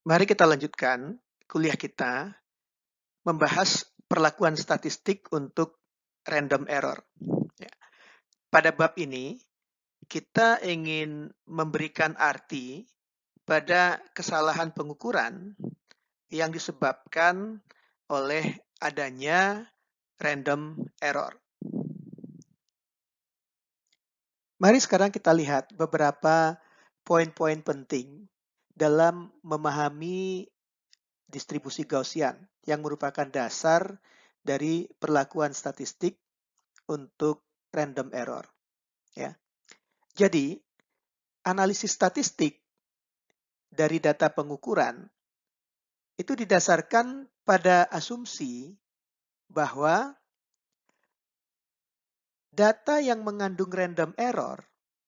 Mari kita lanjutkan kuliah kita membahas perlakuan statistik untuk random error. Ya. Pada bab ini, kita ingin memberikan arti pada kesalahan pengukuran yang disebabkan oleh adanya random error. Mari sekarang kita lihat beberapa poin-poin penting dalam memahami distribusi Gaussian yang merupakan dasar dari perlakuan statistik untuk random error. Ya. Jadi, analisis statistik dari data pengukuran itu didasarkan pada asumsi bahwa data yang mengandung random error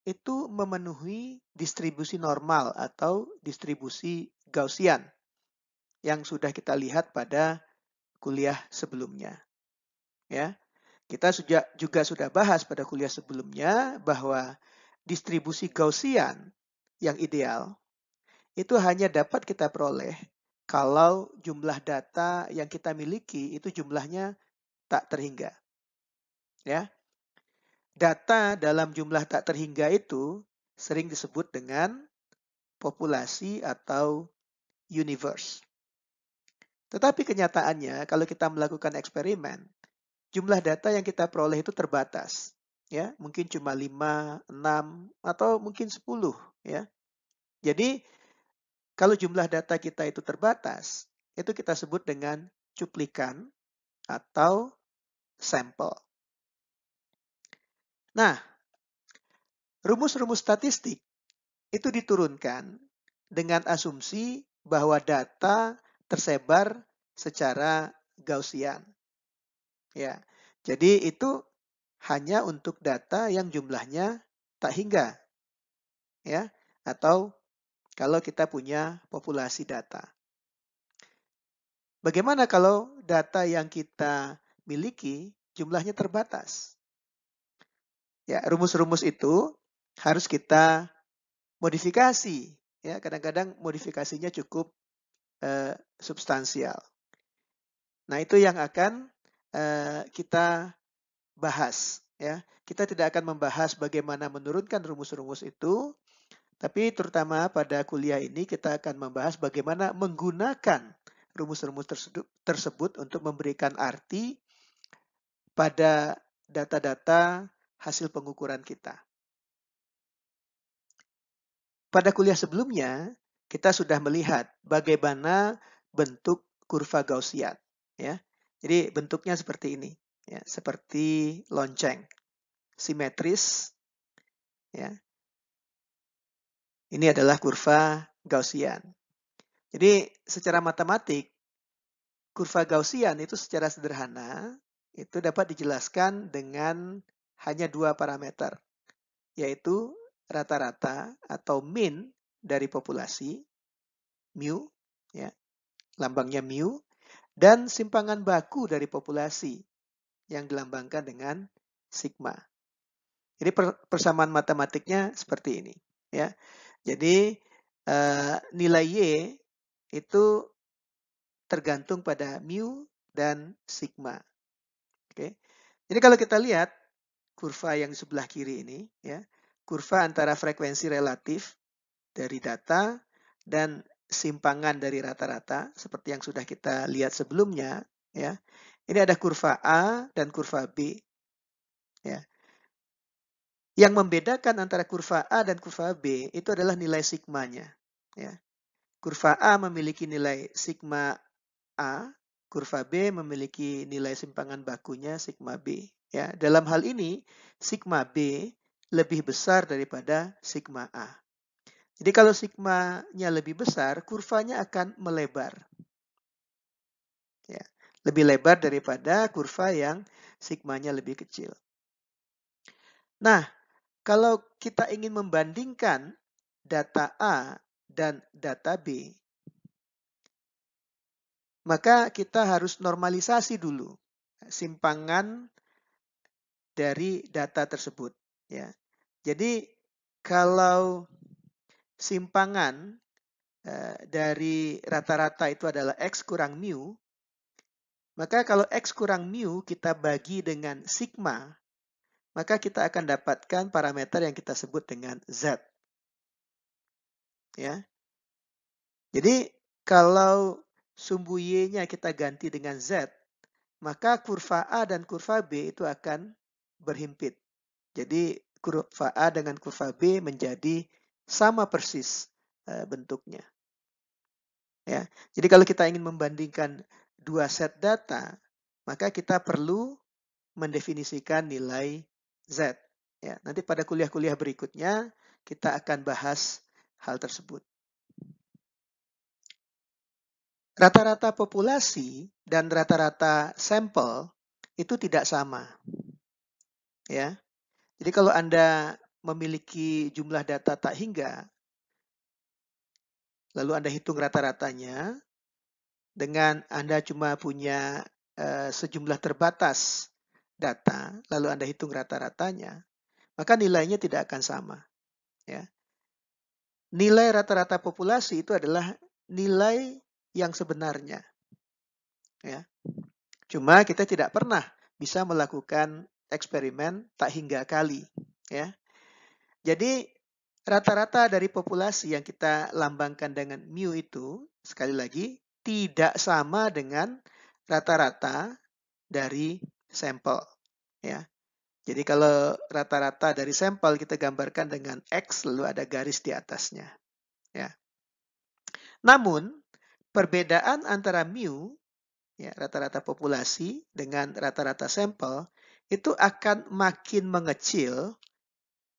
itu memenuhi distribusi normal atau distribusi Gaussian yang sudah kita lihat pada kuliah sebelumnya. Ya, kita juga sudah bahas pada kuliah sebelumnya bahwa distribusi Gaussian yang ideal itu hanya dapat kita peroleh kalau jumlah data yang kita miliki itu jumlahnya tak terhingga. Ya, data dalam jumlah tak terhingga itu sering disebut dengan populasi atau universe. Tetapi kenyataannya kalau kita melakukan eksperimen, jumlah data yang kita peroleh itu terbatas. Ya, mungkin cuma 5, 6, atau mungkin 10. Ya. Jadi, kalau jumlah data kita itu terbatas, itu kita sebut dengan cuplikan atau sampel. Nah, rumus-rumus statistik itu diturunkan dengan asumsi bahwa data tersebar secara Gaussian. Ya, jadi itu hanya untuk data yang jumlahnya tak hingga, ya, atau kalau kita punya populasi data. Bagaimana kalau data yang kita miliki jumlahnya terbatas? Ya, rumus-rumus itu harus kita modifikasi. Ya, kadang-kadang modifikasinya cukup substansial. Nah, itu yang akan kita bahas. Ya, kita tidak akan membahas bagaimana menurunkan rumus-rumus itu, tapi terutama pada kuliah ini kita akan membahas bagaimana menggunakan rumus-rumus tersebut untuk memberikan arti pada data-data hasil pengukuran kita. Pada kuliah sebelumnya, kita sudah melihat bagaimana bentuk kurva Gaussian. Ya. Jadi bentuknya seperti ini, ya, seperti lonceng, simetris. Ya. Ini adalah kurva Gaussian. Jadi secara matematik, kurva Gaussian itu secara sederhana itu dapat dijelaskan dengan hanya dua parameter, yaitu rata-rata atau mean dari populasi, mu, ya, lambangnya mu, dan simpangan baku dari populasi yang dilambangkan dengan sigma. Jadi persamaan matematiknya seperti ini, ya. Jadi nilai y itu tergantung pada mu dan sigma. Oke. Jadi kalau kita lihat kurva yang sebelah kiri ini, ya, kurva antara frekuensi relatif dari data dan simpangan dari rata-rata seperti yang sudah kita lihat sebelumnya, ya. Ini ada kurva A dan kurva B, ya. Yang membedakan antara kurva A dan kurva B itu adalah nilai sigmanya, ya. Kurva A memiliki nilai sigma A, kurva B memiliki nilai simpangan bakunya sigma B. Ya, dalam hal ini sigma B lebih besar daripada sigma A. Jadi kalau sigmanya lebih besar, kurvanya akan melebar. Ya, lebih lebar daripada kurva yang sigmanya lebih kecil. Nah, kalau kita ingin membandingkan data A dan data B, maka kita harus normalisasi dulu simpangan dari data tersebut. Ya. Jadi kalau simpangan dari rata-rata itu adalah X kurang mu, maka kalau X kurang mu kita bagi dengan sigma, maka kita akan dapatkan parameter yang kita sebut dengan Z. Ya. Jadi kalau sumbu Y-nya kita ganti dengan Z, maka kurva A dan kurva B itu akan berhimpit. Jadi kurva A dengan kurva B menjadi sama persis bentuknya. Ya. Jadi kalau kita ingin membandingkan dua set data, maka kita perlu mendefinisikan nilai Z. Ya, nanti pada kuliah-kuliah berikutnya kita akan bahas hal tersebut. Rata-rata populasi dan rata-rata sampel itu tidak sama. Ya. Jadi kalau Anda memiliki jumlah data tak hingga, lalu Anda hitung rata-ratanya, dengan Anda cuma punya sejumlah terbatas data, lalu Anda hitung rata-ratanya, maka nilainya tidak akan sama. Ya. Nilai rata-rata populasi itu adalah nilai yang sebenarnya. Ya. Cuma kita tidak pernah bisa melakukan eksperimen tak hingga kali. Ya. Jadi rata-rata dari populasi yang kita lambangkan dengan mu itu, sekali lagi, tidak sama dengan rata-rata dari sampel. Ya. Jadi kalau rata-rata dari sampel kita gambarkan dengan X lalu ada garis di atasnya. Ya. Namun perbedaan antara mu, ya, rata-rata populasi dengan rata-rata sampel itu akan makin mengecil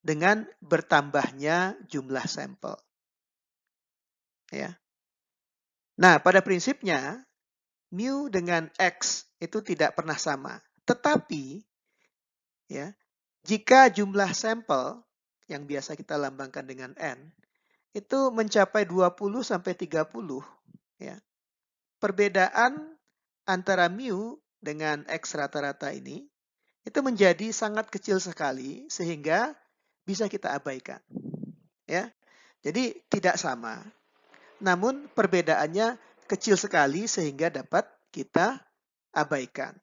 dengan bertambahnya jumlah sampel. Ya. Nah, pada prinsipnya mu dengan X itu tidak pernah sama. Tetapi ya, jika jumlah sampel yang biasa kita lambangkan dengan N itu mencapai 20 sampai 30, ya. Perbedaan antara mu dengan X rata-rata ini itu menjadi sangat kecil sekali sehingga bisa kita abaikan. Ya. Jadi tidak sama. Namun perbedaannya kecil sekali sehingga dapat kita abaikan.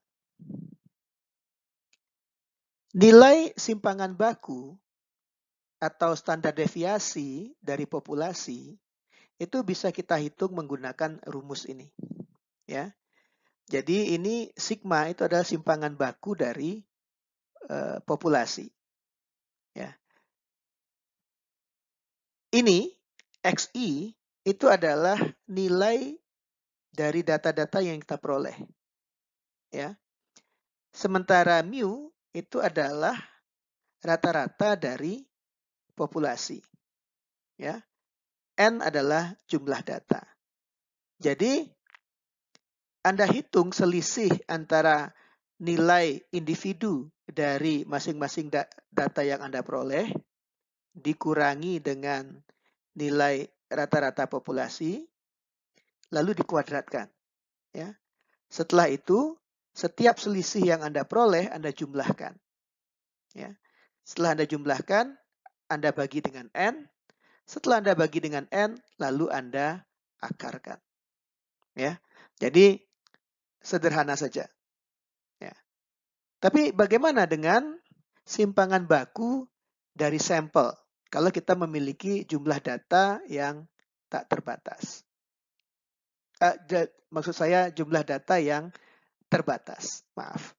Nilai simpangan baku atau standar deviasi dari populasi itu bisa kita hitung menggunakan rumus ini. Ya. Jadi ini sigma itu adalah simpangan baku dari populasi. Ya. Ini XI itu adalah nilai dari data-data yang kita peroleh. Ya. Sementara mu itu adalah rata-rata dari populasi. Ya. N adalah jumlah data. Jadi Anda hitung selisih antara nilai individu dari masing-masing data yang Anda peroleh dikurangi dengan nilai rata-rata populasi lalu dikuadratkan. Ya. Setelah itu setiap selisih yang Anda peroleh Anda jumlahkan. Ya. Setelah Anda jumlahkan Anda bagi dengan N. Setelah Anda bagi dengan N lalu Anda akarkan. Ya. Jadi sederhana saja. Ya. Tapi bagaimana dengan simpangan baku dari sampel kalau kita memiliki jumlah data yang tak terbatas? Maksud saya jumlah data yang terbatas. Maaf.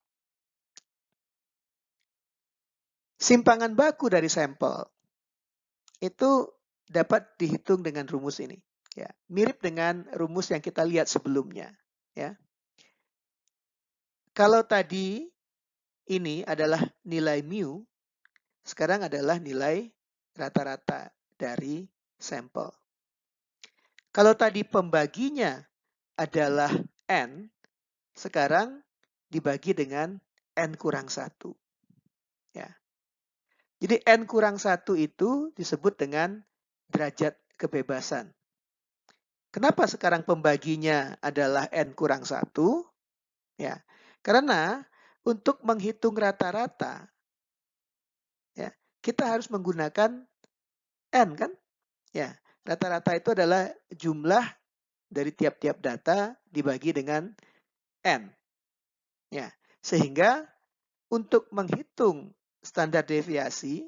Simpangan baku dari sampel itu dapat dihitung dengan rumus ini. Ya, mirip dengan rumus yang kita lihat sebelumnya. Ya. Kalau tadi ini adalah nilai mu, sekarang adalah nilai rata-rata dari sampel. Kalau tadi pembaginya adalah N, sekarang dibagi dengan N kurang 1. Ya. Jadi N kurang 1 itu disebut dengan derajat kebebasan. Kenapa sekarang pembaginya adalah N kurang 1? Ya, karena untuk menghitung rata-rata, ya, kita harus menggunakan N kan? Ya, Rata-rata itu adalah jumlah dari tiap-tiap data dibagi dengan N. Ya, sehingga untuk menghitung standar deviasi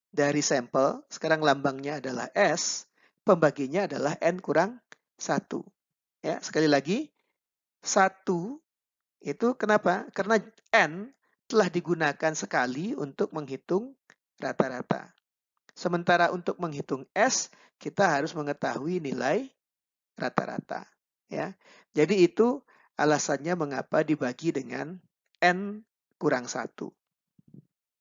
dari sampel, sekarang lambangnya adalah S, pembaginya adalah N kurang 1. Ya, sekali lagi, 1 itu kenapa? Karena N telah digunakan sekali untuk menghitung rata-rata. Sementara untuk menghitung S, kita harus mengetahui nilai rata-rata. Ya, jadi itu alasannya mengapa dibagi dengan N kurang 1.